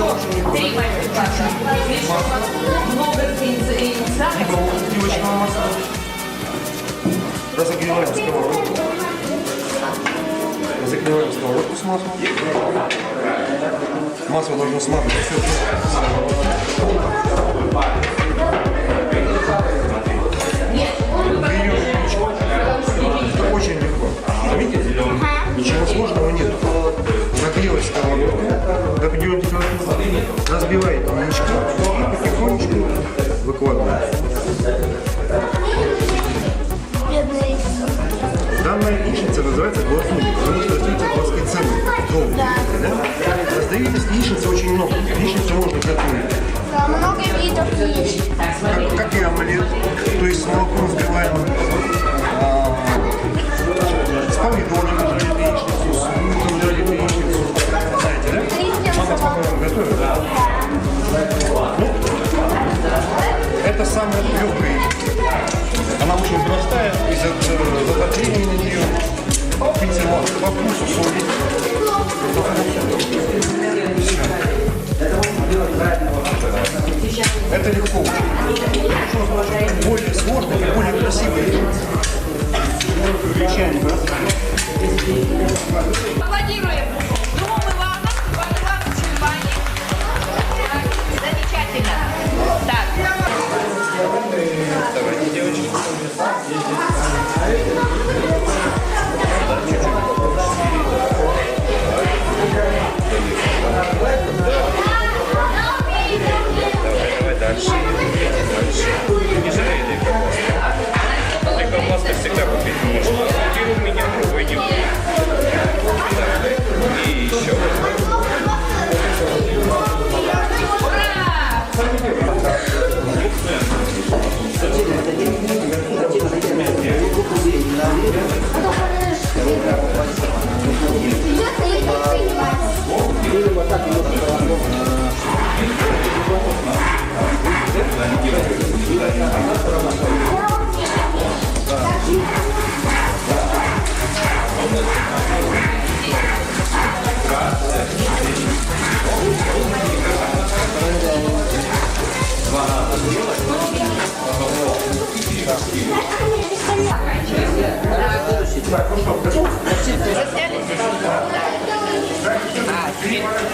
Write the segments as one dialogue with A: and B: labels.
A: Три мастер-класса. Много инициаторов.
B: Сливочного масла. Разогреваем сковородку. Разогреваем сковородку с маслом. Масло должно смазать все. Это очень легко. Видите? Ничего сложного нет. Нагрелась сковородка. До определенной температуры. Разбиваете яичко и потихонечку выкладываете. Данная яичница называется глазунья, потому что растется глазкой целой. Да? Раздаете с яичницы очень много. Яичницу можно готовить.
C: Да, много видов есть.
B: Как и омлет, то есть с молоком взбиваем. С помидорами жарим яичницу, с луком жарим яичницу. Знаете, да? Мама с папой вам готовит? Да. Ну, это самая легкая яичница. Она очень простая, из-за затопления на нее. Видите, по вкусу соли. Это легко очень. Более сложно и более красиво.
A: Аплодируем. Думам Ивановна, Иван Иванович и Ваня. Замечательно. Так.
B: Давайте, девочки. Давай дальше. Не жалей этой колбаски. Этой колбаски всегда купить можно. И у меня другой не будет. И еще.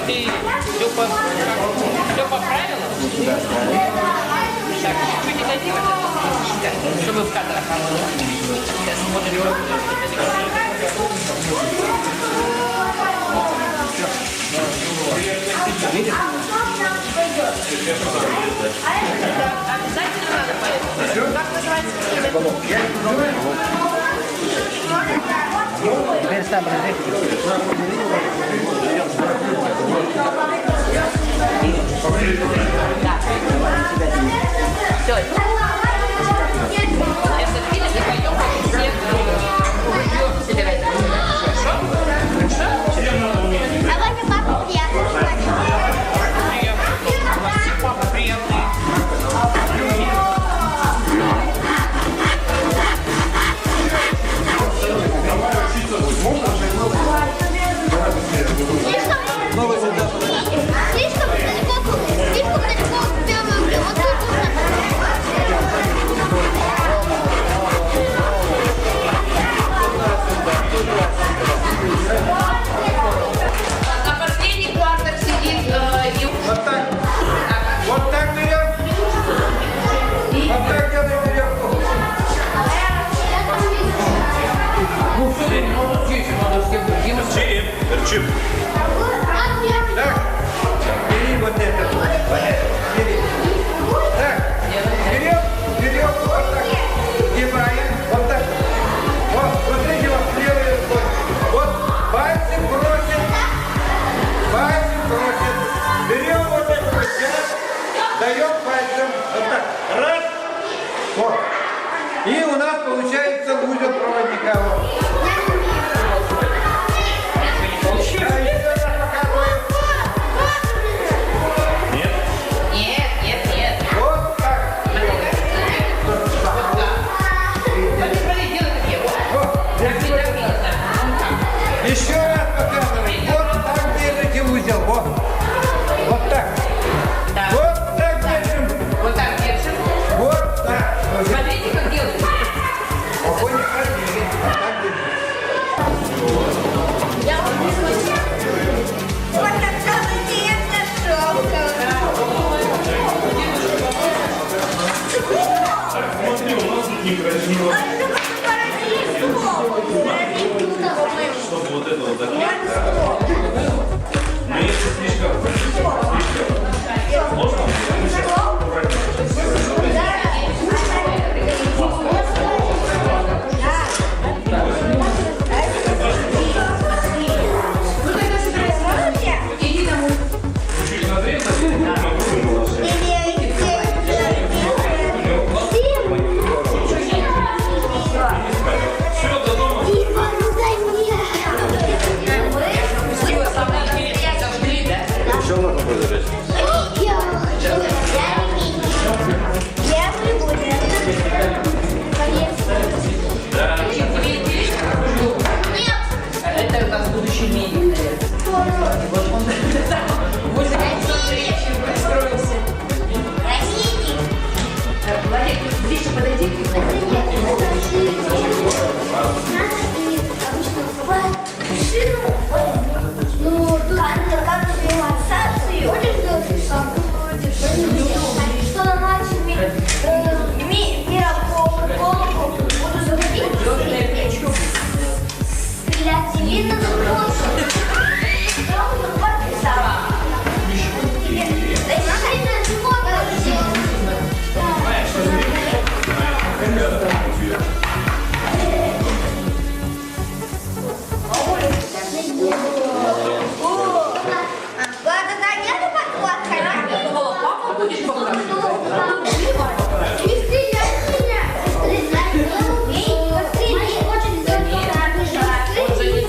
A: Ты все по правилам? Так, чуть-чуть не дойди, чтобы в кадрах. Сейчас смотрим. Обязательно надо поэтому. Как называется?
D: Теперь сам
A: Все. Сейчас отпилим и пойдем все собирать. Хорошо?
C: Давай мне папу приятно.
A: Папа приятный.
C: Слишком далеко прямо вот тут
A: На последних партах сидит
E: Вот так. Вот так берем. Вот так делаем веревку.
B: Перчим.
E: Так. Бери вот это. Бери. Так. Берем веревку вот так. Сгибаем. Вот так. Вот. Смотрите, вот левой рукой. Вот. Пальцем крутим. Пальцем крутим. Берем вот эту вот часть. Даем пальцем. Вот так. Раз. Вот. И у нас получается узел проводника. Вот.
F: Чтобы вот это вот закрыть. Но если слишком сложно, чуть нагреть, все до дома.
A: Сила самая интересная, это шли, да?
F: Еще можно подождать.
A: Это у нас будущий медик, наверное. Вот он возле речи пристроился. Владик, ближе подойди.
C: Ну, тут как релаксацию. Что на начале мира по колоколу буду заходить. Стрелять видно за
A: Папа будешь показывать? Он же не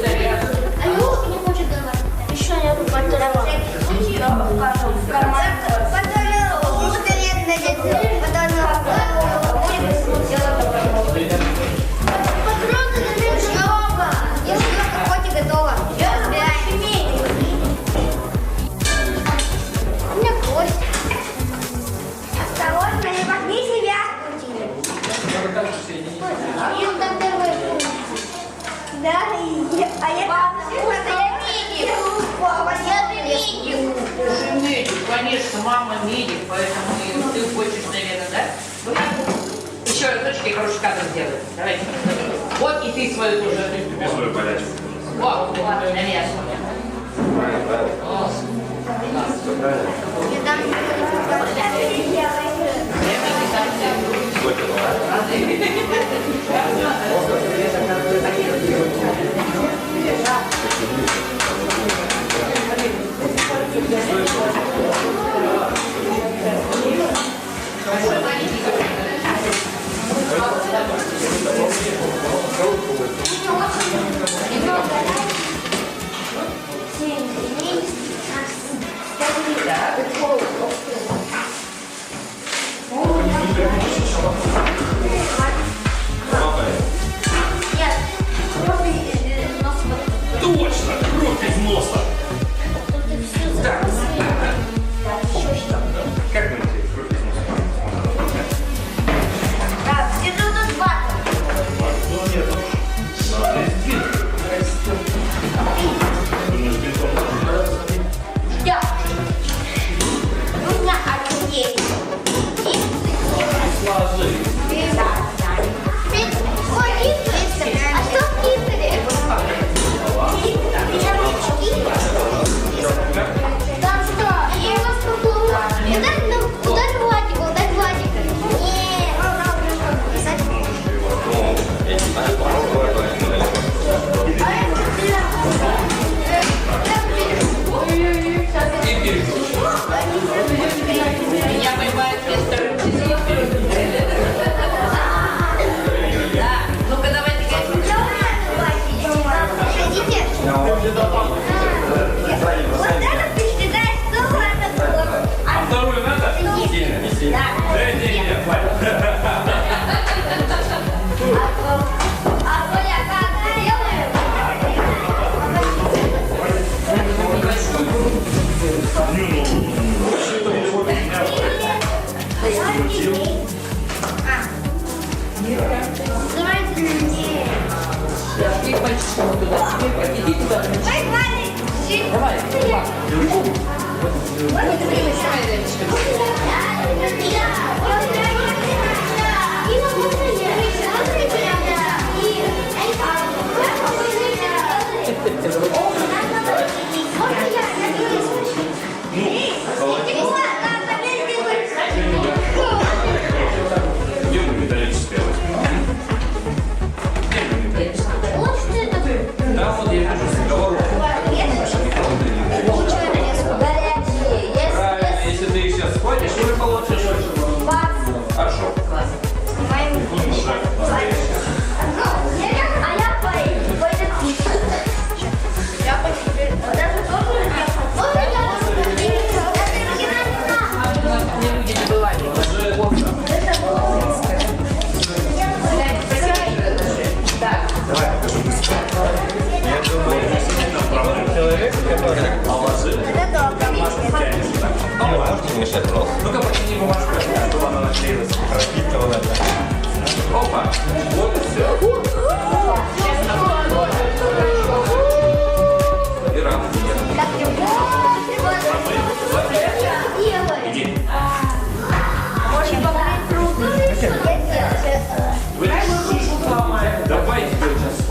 A: заряд.
C: Осторожно, не возьми себя. Да, а я медик.
A: Ты же медик, конечно, мама медик, поэтому и ты хочешь, наверное, да? Еще разочек, я хороший кадр сделаю. Давайте. Вот и ты свою тоже.
F: Тебе свою болячку.
A: Вот, навязывай.
F: Точно! Кровь из носа! Как мы тебе кровь из носа? Ну нет, надо сдвинуть. Думаешь, бинтом сложи.
C: А что в Кипре? Там что? Я его спугнула. Ударь Владика. Не, писать.
A: Меня поймает мистер Да, ну-ка давайте
C: Хотите? Вот это ты считаешь, что это было?
F: А вторую надо? Не сильно, не сильно. Да, не, хватит.
C: А Коля, как делаем?
A: Их мальчишку туда. Иди туда.
C: Давай, Ваня,
A: Давай, давай.
C: И
F: Мешай, пожалуйста.
E: Ну-ка, протяни бумажку, чтобы она наклеилась. Пропитывала это. Опа. Вот и все.